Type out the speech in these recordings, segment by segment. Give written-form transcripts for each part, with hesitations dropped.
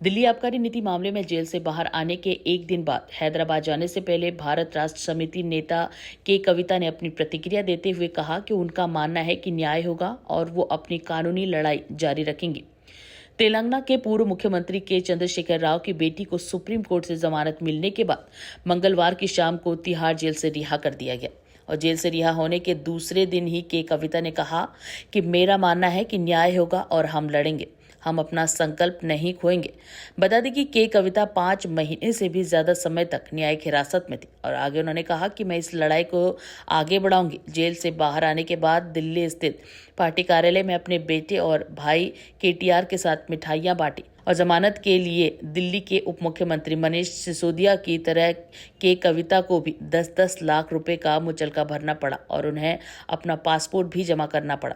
दिल्ली आबकारी नीति मामले में जेल से बाहर आने के एक दिन बाद हैदराबाद जाने से पहले भारत राष्ट्र समिति नेता के कविता ने अपनी प्रतिक्रिया देते हुए कहा कि उनका मानना है कि न्याय होगा और वो अपनी कानूनी लड़ाई जारी रखेंगे। तेलंगाना के पूर्व मुख्यमंत्री के चंद्रशेखर राव की बेटी को सुप्रीम कोर्ट से जमानत मिलने के बाद मंगलवार की शाम को तिहाड़ जेल से रिहा कर दिया गया और जेल से रिहा होने के दूसरे दिन ही के कविता ने कहा कि मेरा मानना है कि न्याय होगा और हम लड़ेंगे, हम अपना संकल्प नहीं खोएंगे। बता दें कि के कविता 5 महीने से भी ज्यादा समय तक न्यायिक हिरासत में थी और आगे उन्होंने कहा कि मैं इस लड़ाई को आगे बढ़ाऊंगी। जेल से बाहर आने के बाद दिल्ली स्थित पार्टी कार्यालय में अपने बेटे और भाई केटीआर के साथ मिठाइयां बांटी और जमानत के लिए दिल्ली के उप मुख्यमंत्री मनीष सिसोदिया की तरह के कविता को भी 10-10 लाख रुपए का मुचलका भरना पड़ा और उन्हें अपना पासपोर्ट भी जमा करना पड़ा।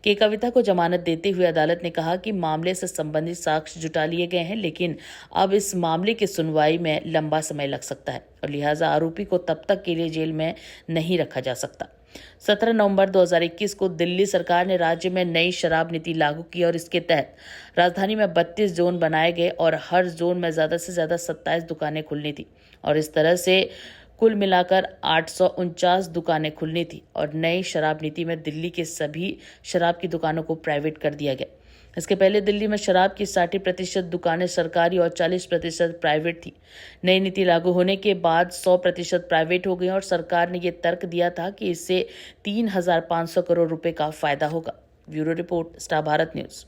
के कविता को जमानत देते हुए अदालत ने कहा कि मामले से संबंधित साक्ष्य जुटा लिए गए हैं, लेकिन अब इस मामले की सुनवाई में लंबा समय लग सकता है और लिहाजा आरोपी को तब तक के लिए जेल में नहीं रखा जा सकता। 17 नवंबर 2021 को दिल्ली सरकार ने राज्य में नई शराब नीति लागू की और इसके तहत राजधानी में 32 जोन बनाए गए और हर जोन में ज्यादा से ज्यादा 27 दुकानें खुलनी थी और इस तरह से कुल मिलाकर 849 दुकानें खुलनी थी और नई शराब नीति में दिल्ली के सभी शराब की दुकानों को प्राइवेट कर दिया गया। इसके पहले दिल्ली में शराब की 60% दुकानें सरकारी और 40% प्राइवेट थी। नई नीति लागू होने के बाद 100% प्राइवेट हो गई और सरकार ने यह तर्क दिया था कि इससे 3,500 करोड़ रुपए का फायदा होगा। Bureau report, star Bharat news.